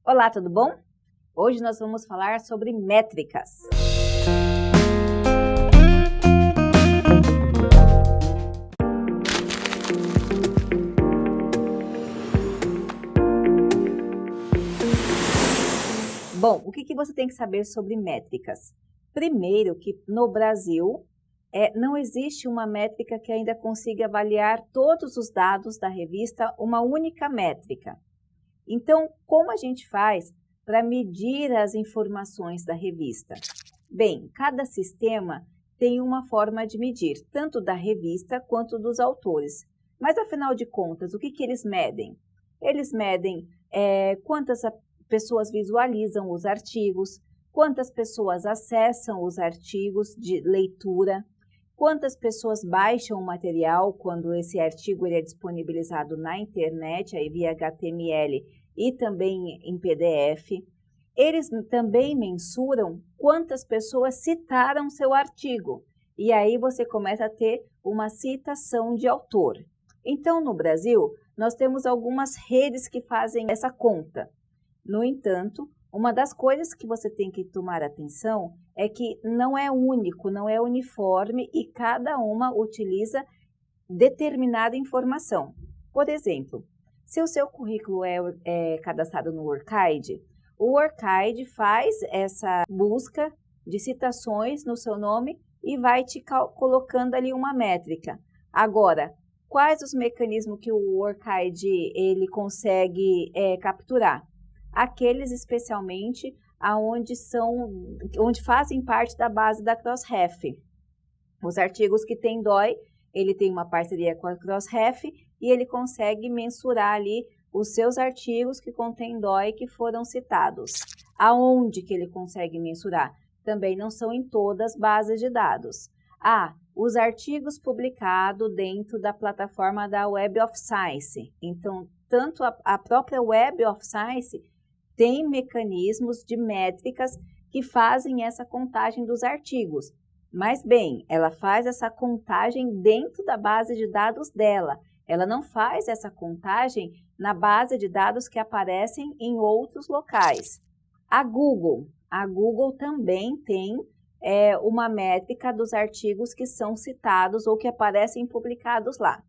Olá, tudo bom? Hoje nós vamos falar sobre métricas. Bom, o que você tem que saber sobre métricas? Primeiro, que no Brasil não existe uma métrica que ainda consiga avaliar todos os dados da revista, uma única métrica. Então, como a gente faz para medir as informações da revista? Bem, cada sistema tem uma forma de medir, tanto da revista quanto dos autores. Mas, afinal de contas, o que eles medem? Eles medem quantas pessoas visualizam os artigos, quantas pessoas acessam os artigos de leitura, quantas pessoas baixam o material quando esse artigo é disponibilizado na internet, aí via HTML e também em PDF. Eles também mensuram quantas pessoas citaram seu artigo, e aí você começa a ter uma citação de autor. Então, no Brasil, nós temos algumas redes que fazem essa conta. No entanto, uma das coisas que você tem que tomar atenção é que não é único, não é uniforme e cada uma utiliza determinada informação. Por exemplo, se o seu currículo é cadastrado no Workid, o Workid faz essa busca de citações no seu nome e vai te colocando ali uma métrica. Agora, quais os mecanismos que o Workid ele consegue capturar? Aqueles especialmente onde fazem parte da base da Crossref. Os artigos que tem DOI, ele tem uma parceria com a Crossref e ele consegue mensurar ali os seus artigos que contêm DOI que foram citados. Aonde que ele consegue mensurar? Também não são em todas as bases de dados. Os artigos publicados dentro da plataforma da Web of Science. Então, tanto a própria Web of Science tem mecanismos de métricas que fazem essa contagem dos artigos. Mas, bem, ela faz essa contagem dentro da base de dados dela. Ela não faz essa contagem na base de dados que aparecem em outros locais. A Google também tem uma métrica dos artigos que são citados ou que aparecem publicados lá.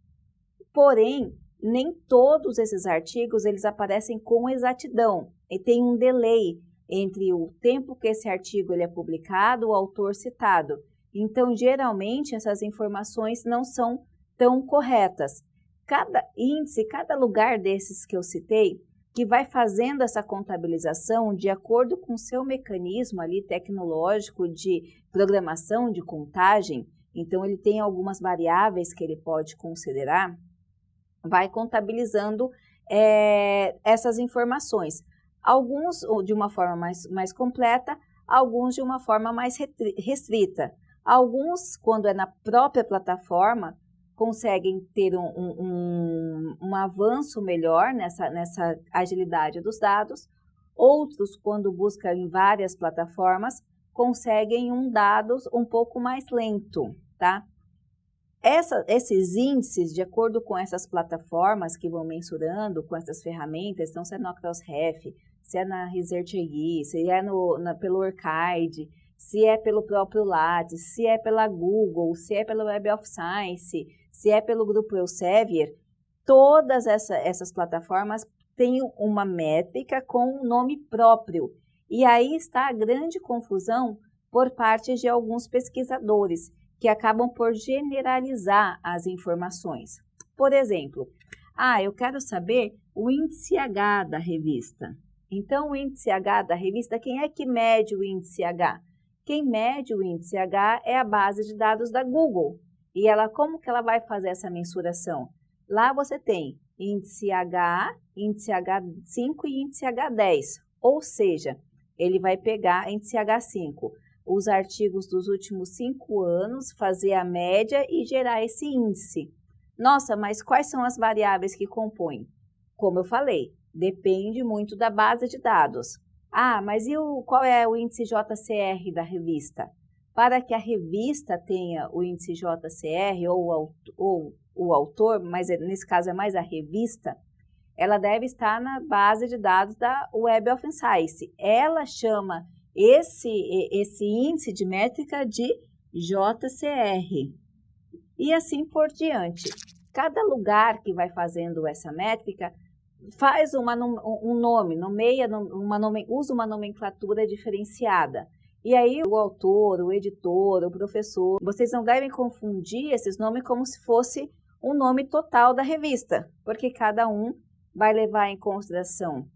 Porém, nem todos esses artigos eles aparecem com exatidão e tem um delay entre o tempo que esse artigo ele é publicado e o autor citado. Então, geralmente, essas informações não são tão corretas. Cada índice, cada lugar desses que eu citei, que vai fazendo essa contabilização de acordo com o seu mecanismo ali tecnológico de programação de contagem, então ele tem algumas variáveis que ele pode considerar, vai contabilizando essas informações. Alguns de uma forma mais completa, alguns de uma forma mais restrita. Alguns, quando é na própria plataforma, conseguem ter um avanço melhor nessa agilidade dos dados. Outros, quando buscam em várias plataformas, conseguem dados um pouco mais lento, tá? Esses índices, de acordo com essas plataformas que vão mensurando, com essas ferramentas, então se é no Crossref, se é na ResearchGate, se é pelo Workid, se é pelo próprio Lattes, se é pela Google, se é pela Web of Science, se é pelo grupo Elsevier, todas essas plataformas têm uma métrica com um nome próprio. E aí está a grande confusão por parte de alguns pesquisadores, que acabam por generalizar as informações. Por exemplo, eu quero saber o índice H da revista. Então, o índice H da revista, quem é que mede o índice H? Quem mede o índice H é a base de dados da Google. E como que ela vai fazer essa mensuração? Lá você tem índice H, índice H5 e índice H10. Ou seja, ele vai pegar índice H5, os artigos dos últimos 5 anos, fazer a média e gerar esse índice. Nossa, mas quais são as variáveis que compõem? Como eu falei, depende muito da base de dados. Mas qual é o índice JCR da revista? Para que a revista tenha o índice JCR ou o autor, mas nesse caso é mais a revista, ela deve estar na base de dados da Web of Science. Ela chama esse índice de métrica de JCR. E assim por diante. Cada lugar que vai fazendo essa métrica faz um nome, usa uma nomenclatura diferenciada. E aí o autor, o editor, o professor, vocês não devem confundir esses nomes como se fosse um nome total da revista, porque cada um vai levar em consideração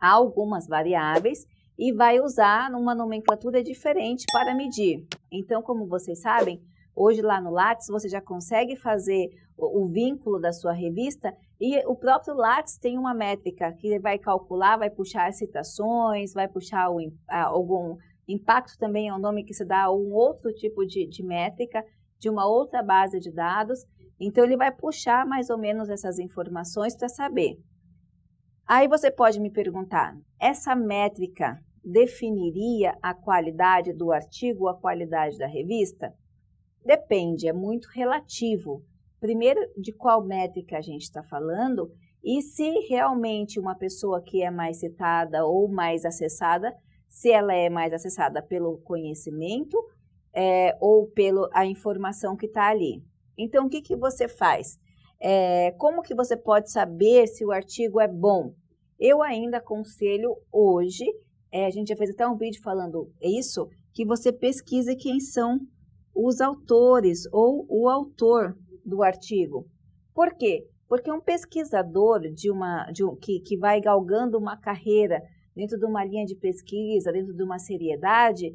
algumas variáveis e vai usar uma nomenclatura diferente para medir. Então, como vocês sabem, hoje lá no Lattes você já consegue fazer o vínculo da sua revista e o próprio Lattes tem uma métrica que vai calcular, vai puxar citações, vai puxar algum impacto também, é um nome que se dá a um outro tipo de métrica, de uma outra base de dados. Então, ele vai puxar mais ou menos essas informações para saber. Aí você pode me perguntar, essa métrica definiria a qualidade do artigo, a qualidade da revista? Depende, é muito relativo. Primeiro, de qual métrica a gente está falando e se realmente uma pessoa que é mais citada ou mais acessada, se ela é mais acessada pelo conhecimento ou pela informação que está ali. Então, o que você faz? Como que você pode saber se o artigo é bom? Eu ainda aconselho hoje, a gente já fez até um vídeo falando isso, que você pesquise quem são os autores ou o autor do artigo. Por quê? Porque um pesquisador que vai galgando uma carreira dentro de uma linha de pesquisa, dentro de uma seriedade,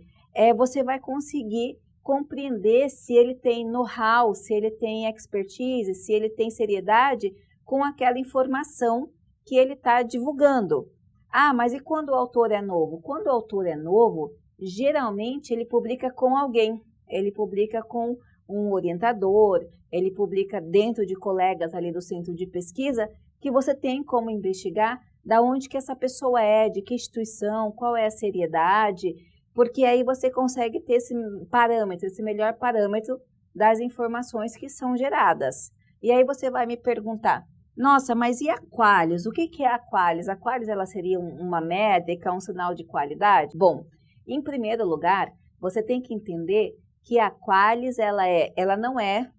você vai conseguir compreender se ele tem know-how, se ele tem expertise, se ele tem seriedade com aquela informação que ele está divulgando. Ah, mas e quando o autor é novo? Quando o autor é novo, geralmente ele publica com alguém, ele publica com um orientador, ele publica dentro de colegas ali do centro de pesquisa, que você tem como investigar da onde que essa pessoa é, de que instituição, qual é a seriedade, porque aí você consegue ter esse parâmetro, esse melhor parâmetro das informações que são geradas. E aí você vai me perguntar, nossa, mas e a Qualys? O que é a Qualys? A Qualys ela seria uma métrica, um sinal de qualidade? Bom, em primeiro lugar, você tem que entender que a Qualys ela não é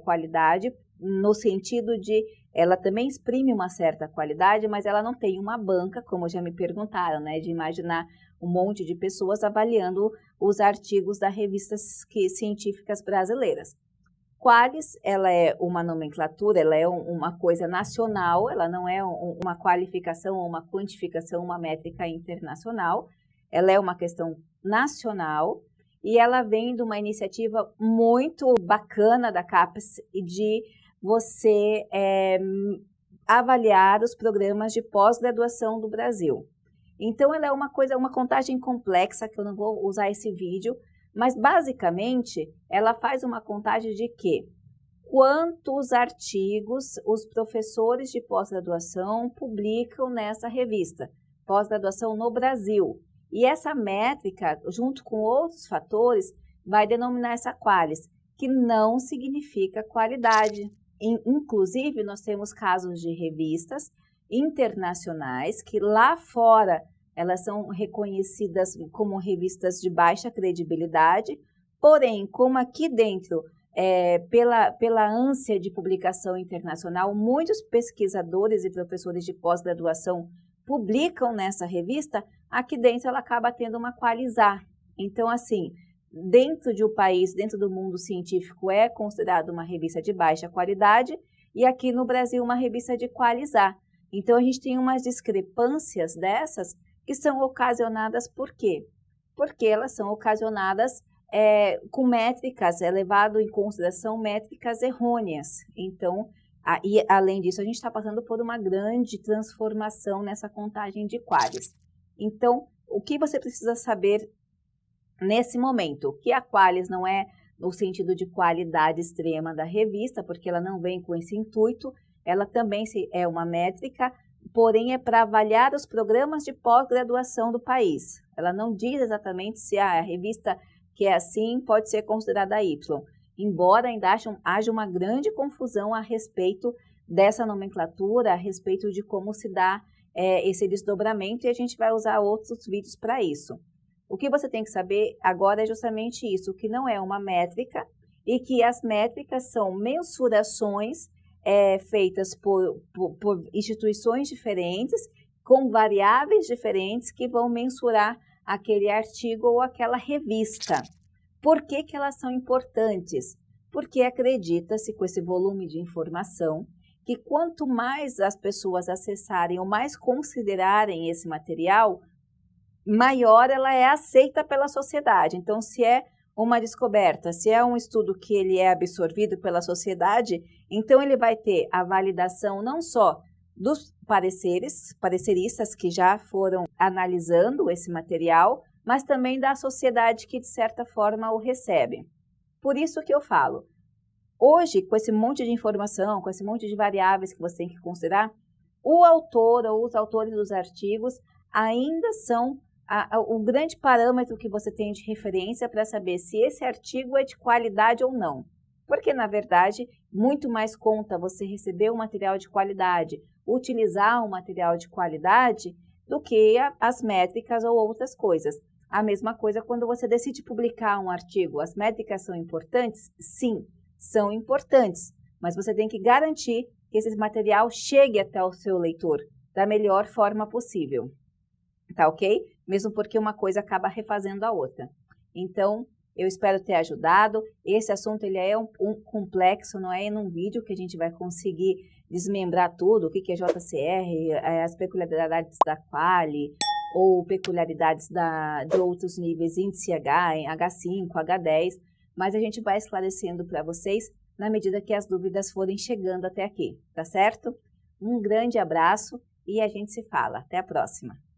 qualidade no sentido de ela também exprime uma certa qualidade, mas ela não tem uma banca, como já me perguntaram, né, de imaginar um monte de pessoas avaliando os artigos das revistas científicas brasileiras. Qualys, ela é uma nomenclatura, ela é uma coisa nacional, ela não é uma qualificação ou uma quantificação, uma métrica internacional, ela é uma questão nacional e ela vem de uma iniciativa muito bacana da CAPES de você avaliar os programas de pós-graduação do Brasil. Então, ela é uma contagem complexa, que eu não vou usar esse vídeo, mas basicamente ela faz uma contagem de que quantos artigos os professores de pós-graduação publicam nessa revista, pós-graduação no Brasil. E essa métrica, junto com outros fatores, vai denominar essa Qualys, que não significa qualidade. Inclusive, nós temos casos de revistas internacionais que lá fora elas são reconhecidas como revistas de baixa credibilidade, porém, como aqui dentro, pela ânsia de publicação internacional, muitos pesquisadores e professores de pós-graduação publicam nessa revista, aqui dentro ela acaba tendo uma Qualisar. Então, assim, dentro de um país, dentro do mundo científico, é considerado uma revista de baixa qualidade e aqui no Brasil uma revista de Qualisar. Então, a gente tem umas discrepâncias dessas que são ocasionadas por quê? Porque elas são ocasionadas com métricas, levado em consideração métricas errôneas. Então, e além disso, a gente está passando por uma grande transformação nessa contagem de Qualys. Então, o que você precisa saber nesse momento? Que a Qualys não é no sentido de qualidade extrema da revista, porque ela não vem com esse intuito, ela também é uma métrica, porém é para avaliar os programas de pós-graduação do país. Ela não diz exatamente se a revista que é assim pode ser considerada Y, embora ainda haja uma grande confusão a respeito dessa nomenclatura a respeito de como se dá esse desdobramento, e a gente vai usar outros vídeos para isso. O que você tem que saber agora é justamente isso, que não é uma métrica e que as métricas são mensurações feitas por instituições diferentes, com variáveis diferentes que vão mensurar aquele artigo ou aquela revista. Por que que elas são importantes? Porque acredita-se com esse volume de informação que quanto mais as pessoas acessarem ou mais considerarem esse material, maior ela é aceita pela sociedade. Então, se é uma descoberta, se é um estudo que ele é absorvido pela sociedade, então ele vai ter a validação não só dos pareceristas que já foram analisando esse material, mas também da sociedade que, de certa forma, o recebe. Por isso que eu falo, hoje, com esse monte de informação, com esse monte de variáveis que você tem que considerar, o autor ou os autores dos artigos ainda são o grande parâmetro que você tem de referência para saber se esse artigo é de qualidade ou não. Porque, na verdade, muito mais conta você receber um material de qualidade, utilizar um material de qualidade, do que as métricas ou outras coisas. A mesma coisa quando você decide publicar um artigo. As métricas são importantes? Sim, são importantes. Mas você tem que garantir que esse material chegue até o seu leitor da melhor forma possível. Tá ok? Mesmo porque uma coisa acaba refazendo a outra. Então, eu espero ter ajudado. Esse assunto ele é um complexo, não é num vídeo que a gente vai conseguir desmembrar tudo, o que é JCR, as peculiaridades da quali, ou peculiaridades de outros níveis, índice H, H5, H10, mas a gente vai esclarecendo para vocês na medida que as dúvidas forem chegando até aqui, tá certo? Um grande abraço e a gente se fala. Até a próxima!